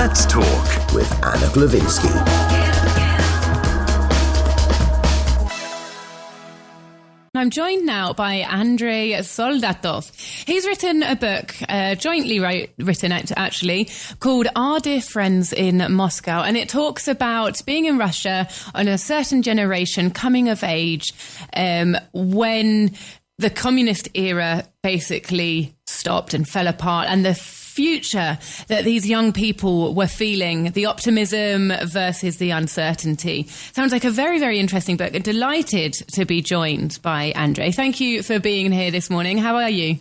Let's Talk with Anna Glavinsky. I'm joined now by Andrei Soldatov. He's written a book, jointly written actually, called Our Dear Friends in Moscow. And it talks about being in Russia on a certain generation coming of age when the communist era basically stopped and fell apart, and the future that these young people were feeling, the optimism versus the uncertainty. Sounds like a very, very interesting book. I'm delighted to be joined by Andrei. Thank you for being here this morning. How are you?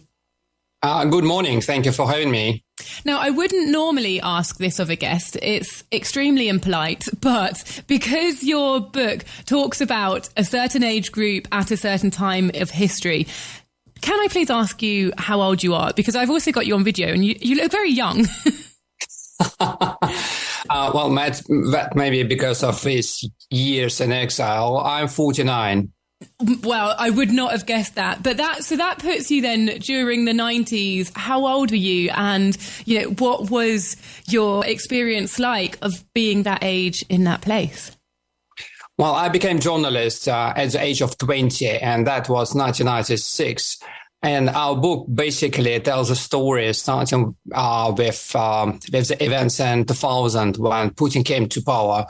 Good morning. Thank you for having me. Now, I wouldn't normally ask this of a guest. It's extremely impolite, but because your book talks about a certain age group at a certain time of history, can I please ask you how old you are? Because I've also got you on video and you look very young. Well, that may be because of his years in exile. I'm 49. Well, I would not have guessed that. But that puts you then during the 90s. How old were you? And, what was your experience like of being that age in that place? Well, I became journalist at the age of 20, and that was 1996. And our book basically tells a story starting with the events in 2000 when Putin came to power,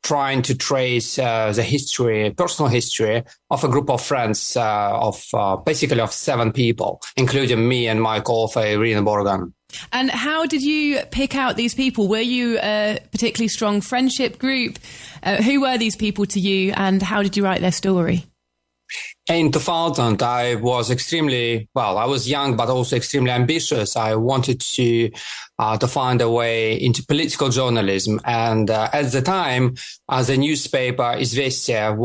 trying to trace the personal history of a group of friends of 7 people, including me and my co-author, Irina Borgan. And how did you pick out these people? Were you a particularly strong friendship group? Who were these people to you, and how did you write their story? In 2000, I was I was young, but also extremely ambitious. I wanted to find a way into political journalism. And at the time, the newspaper Izvestia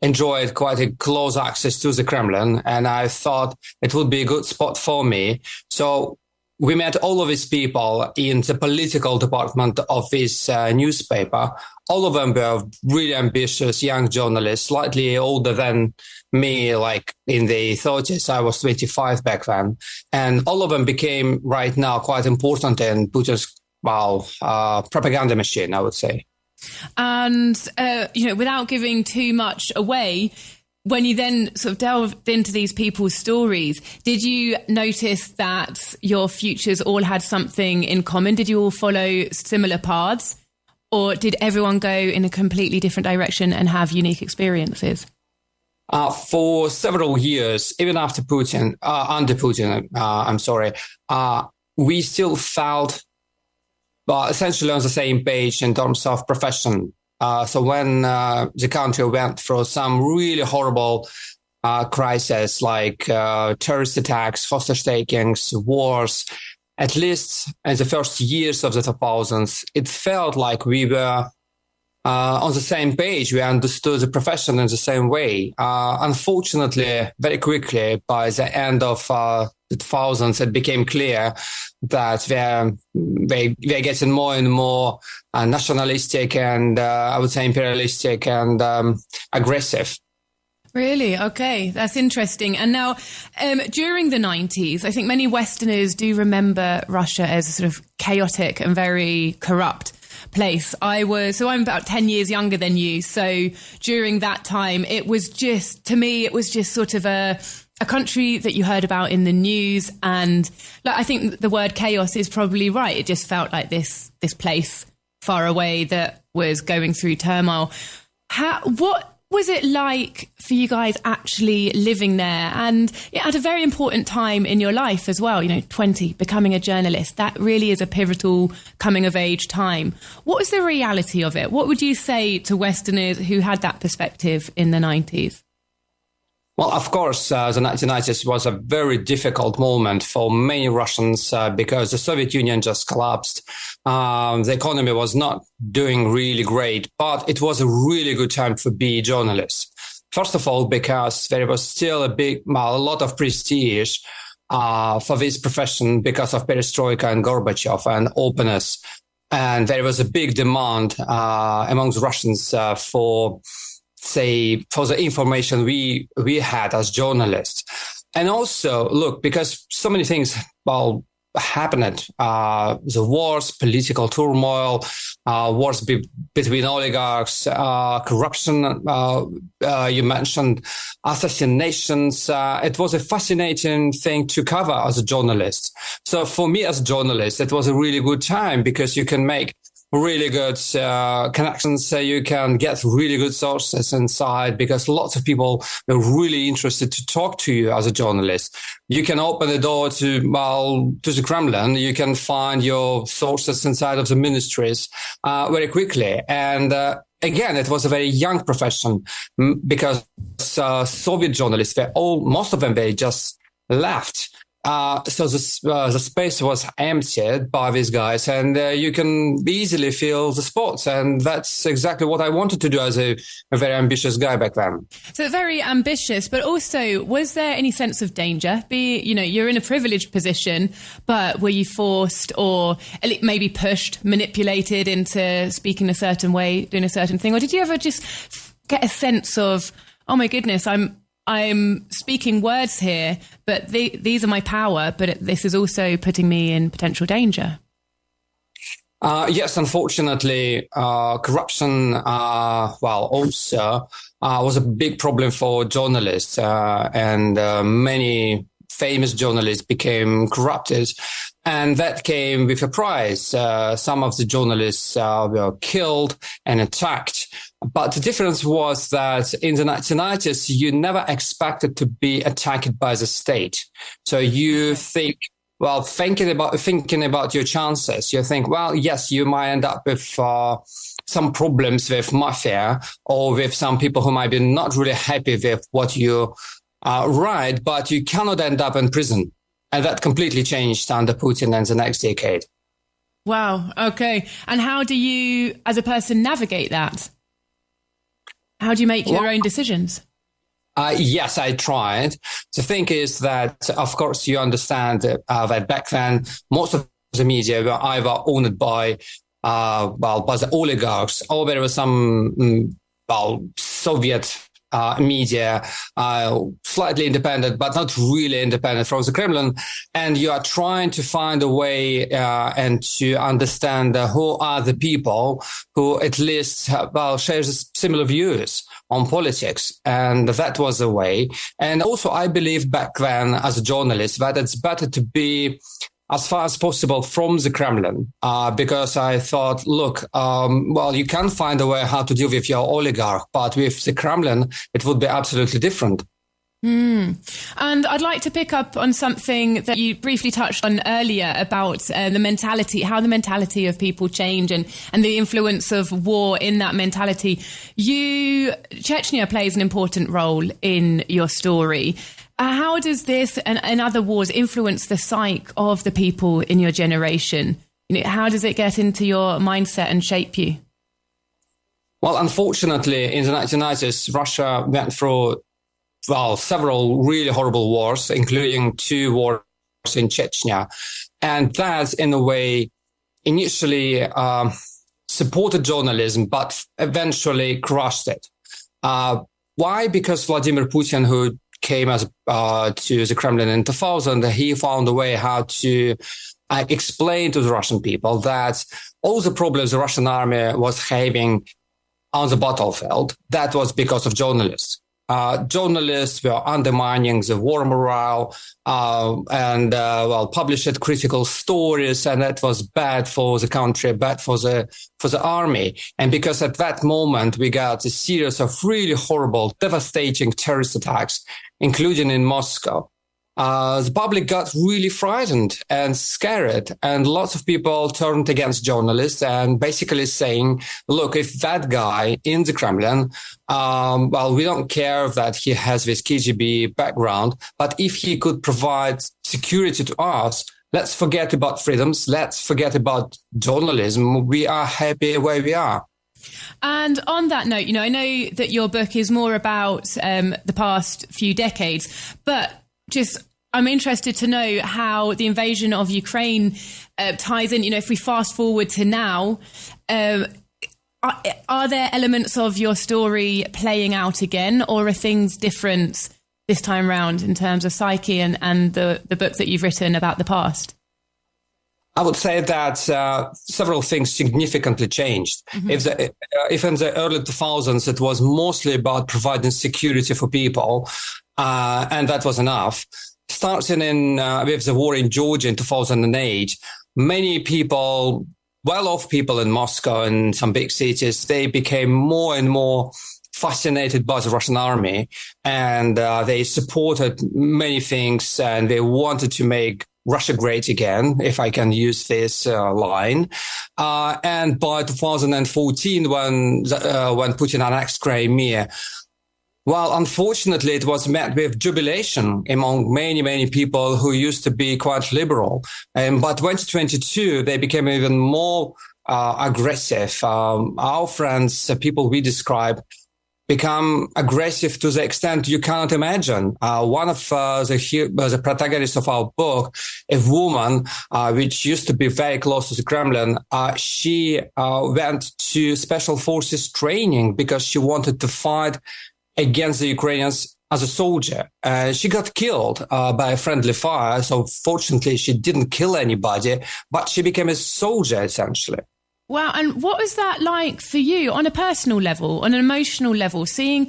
enjoyed quite a close access to the Kremlin, and I thought it would be a good spot for me. So we met all of these people in the political department of this newspaper. All of them were really ambitious young journalists, slightly older than me, like in the 30s. I was 25 back then. And all of them became right now quite important in Putin's propaganda machine, I would say. And, without giving too much away, when you then sort of delved into these people's stories, did you notice that your futures all had something in common? Did you all follow similar paths? Or did everyone go in a completely different direction and have unique experiences? For several years, even after Putin, under Putin, we still felt essentially on the same page in terms of profession. So when the country went through some really horrible crises like terrorist attacks, hostage takings, wars, at least in the first years of the 2000s, it felt like we were on the same page. We understood the profession in the same way. Unfortunately, very quickly, by the end of the 2000s, it became clear that they're getting more and more nationalistic and I would say imperialistic and aggressive. Really? Okay, that's interesting. And now, during the 90s, I think many Westerners do remember Russia as a sort of chaotic and very corrupt place. I'm about 10 years younger than you. So during that time, it was just sort of a country that you heard about in the news. And I think the word chaos is probably right. It just felt like this place far away that was going through turmoil. What was it like for you guys actually living there? And at a very important time in your life as well, 20, becoming a journalist, that really is a pivotal coming of age time. What was the reality of it? What would you say to Westerners who had that perspective in the 90s? Well, of course, the 1990s was a very difficult moment for many Russians because the Soviet Union just collapsed. The economy was not doing really great, but it was a really good time to be a journalist. First of all, because there was still a lot of prestige for this profession because of perestroika and Gorbachev and openness. And there was a big demand amongst Russians for the information we had as journalists. And also, look, because so many things, happened. The wars, political turmoil, wars between oligarchs, corruption. You mentioned assassinations. It was a fascinating thing to cover as a journalist. So for me as a journalist, it was a really good time because you can make really good connections. So you can get really good sources inside because lots of people are really interested to talk to you as a journalist. You can open the door to the Kremlin. You can find your sources inside of the ministries very quickly. And again, it was a very young profession because Soviet journalists, most of them, they just left. So the space was emptied by these guys, and you can easily fill the spots. And that's exactly what I wanted to do as a very ambitious guy back then. So very ambitious, but also, was there any sense of danger? You're in a privileged position, but were you forced or maybe pushed, manipulated into speaking a certain way, doing a certain thing? Or did you ever just get a sense of, oh my goodness, I'm speaking words here, but these are my power, but this is also putting me in potential danger? Yes, unfortunately, corruption, also was a big problem for journalists, and many famous journalists became corrupted. And that came with a price. Some of the journalists were killed and attacked. But the difference was that in the 1990s, you never expected to be attacked by the state. So you think, thinking about your chances, you think, yes, you might end up with some problems with mafia or with some people who might be not really happy with what you write, but you cannot end up in prison. And that completely changed under Putin in the next decade. Wow. Okay. And how do you, as a person, navigate that? How do you make your own decisions? Yes, I tried. The thing is that, of course, you understand that back then, most of the media were either owned by the oligarchs, or there was some, Soviet media, slightly independent, but not really independent from the Kremlin. And you are trying to find a way and to understand who are the people who at least share similar views on politics. And that was the way. And also, I believe back then as a journalist that it's better to be as far as possible from the Kremlin, because I thought, look, you can find a way how to deal with your oligarch, but with the Kremlin, it would be absolutely different. And I'd like to pick up on something that you briefly touched on earlier about the mentality, how the mentality of people change and the influence of war in that mentality. Chechnya plays an important role in your story. How does this and other wars influence the psyche of the people in your generation? How does it get into your mindset and shape you? Well, unfortunately, in the 1990s, Russia went through, several really horrible wars, including 2 wars in Chechnya. And that, in a way, initially supported journalism, but eventually crushed it. Why? Because Vladimir Putin, who came to the Kremlin in 2000, he found a way how to explain to the Russian people that all the problems the Russian army was having on the battlefield, that was because of journalists. Journalists were undermining the war morale and published critical stories, and that was bad for the country, bad for the army. And because at that moment we got a series of really horrible, devastating terrorist attacks, including in Moscow, the public got really frightened and scared, and lots of people turned against journalists and basically saying, look, if that guy in the Kremlin, we don't care that he has this KGB background, but if he could provide security to us, let's forget about freedoms, let's forget about journalism. We are happy where we are. And on that note, I know that your book is more about the past few decades, but I'm interested to know how the invasion of Ukraine ties in. If we fast forward to now, are there elements of your story playing out again, or are things different this time round in terms of psyche and the book that you've written about the past? I would say that several things significantly changed. Mm-hmm. If in the early 2000s it was mostly about providing security for people, and that was enough. Starting with the war in Georgia in 2008, many people, well-off people in Moscow and some big cities, they became more and more fascinated by the Russian army, and they supported many things, and they wanted to make Russia great again, if I can use this line. And by 2014, when Putin annexed Crimea, well, unfortunately, it was met with jubilation among many, many people who used to be quite liberal. And by 2022, they became even more aggressive. Our friends, people we describe, become aggressive to the extent you cannot imagine. One of the protagonists of our book, a woman which used to be very close to the Kremlin, she went to special forces training because she wanted to fight against the Ukrainians as a soldier. She got killed by a friendly fire. So fortunately, she didn't kill anybody, but she became a soldier, essentially. Wow. And what was that like for you on a personal level, on an emotional level, seeing,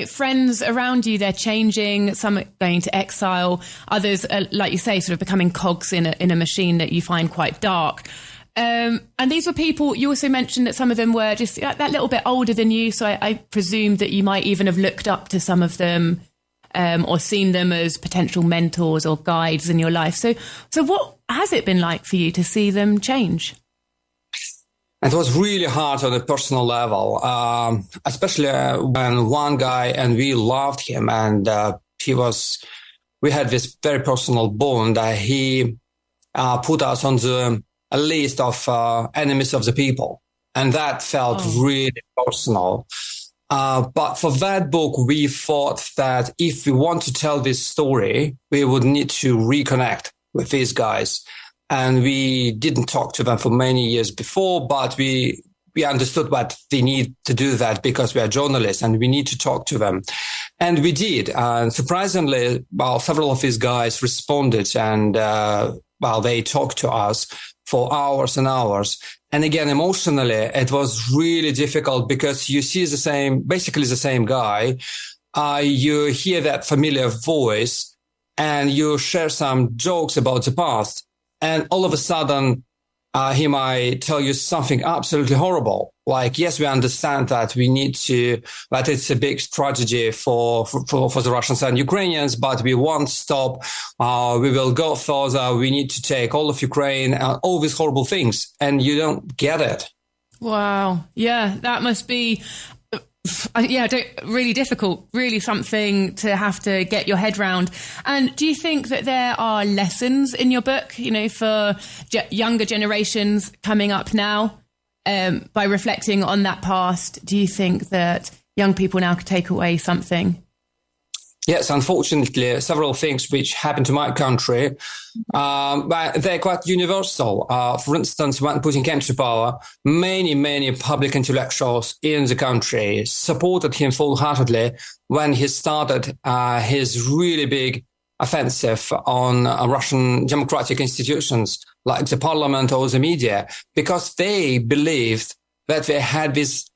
friends around you, they're changing, some are going to exile, others are, like you say, sort of becoming cogs in a machine that you find quite dark. And these were people, you also mentioned that some of them were just that little bit older than you. So I presume that you might even have looked up to some of them or seen them as potential mentors or guides in your life. So what has it been like for you to see them change? It was really hard on a personal level, especially when one guy, and we loved him, and we had this very personal bond. He put us on the list of enemies of the people, and that felt really personal. But for that book, we thought that if we want to tell this story, we would need to reconnect with these guys. And we didn't talk to them for many years before, but we understood what they need to do that because we are journalists and we need to talk to them. And we did. And surprisingly, several of these guys responded and, they talked to us for hours and hours. And again, emotionally, it was really difficult because you see basically the same guy. You hear that familiar voice and you share some jokes about the past. And all of a sudden, he might tell you something absolutely horrible. Like, yes, we understand that that it's a big tragedy for the Russians and Ukrainians, but we won't stop. We will go further. We need to take all of Ukraine and all these horrible things. And you don't get it. Wow. Yeah, that must be... really difficult, really something to have to get your head round. And do you think that there are lessons in your book, for younger generations coming up now, by reflecting on that past? Do you think that young people now could take away something? Yes, unfortunately, several things which happened to my country, but they're quite universal. For instance, when Putin came to power, many public intellectuals in the country supported him full-heartedly when he started his really big offensive on Russian democratic institutions like the parliament or the media, because they believed that they had this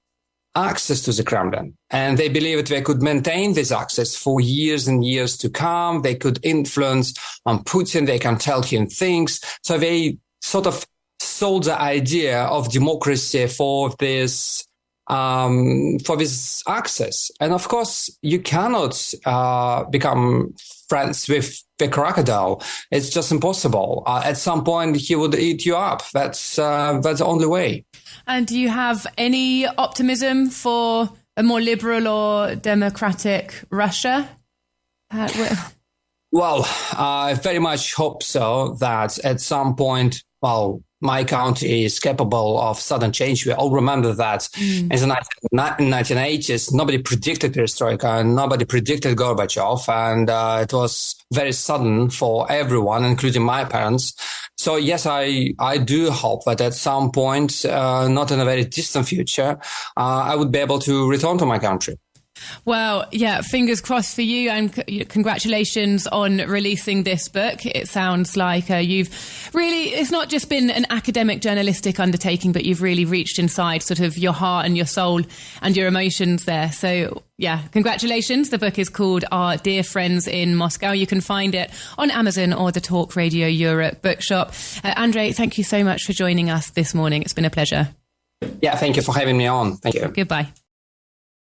access to the Kremlin, and they believed they could maintain this access for years and years to come. They could influence on Putin. They can tell him things. So they sort of sold the idea of democracy for this access. And of course, you cannot become friends with the crocodile. It's just impossible. At some point, he would eat you up. That's the only way. And do you have any optimism for a more liberal or democratic Russia? Well, I very much hope so that at some point, my country is capable of sudden change. We all remember that in the 1980s, nobody predicted perestroika and nobody predicted Gorbachev. And it was very sudden for everyone, including my parents. So, yes, I do hope that at some point, not in a very distant future, I would be able to return to my country. Well, yeah, fingers crossed for you, and congratulations on releasing this book. It sounds like you've really, it's not just been an academic journalistic undertaking, but you've really reached inside sort of your heart and your soul and your emotions there. So yeah, congratulations. The book is called Our Dear Friends in Moscow. You can find it on Amazon or the Talk Radio Europe bookshop. Andrei, thank you so much for joining us this morning. It's been a pleasure. Yeah, thank you for having me on. Thank you. Goodbye.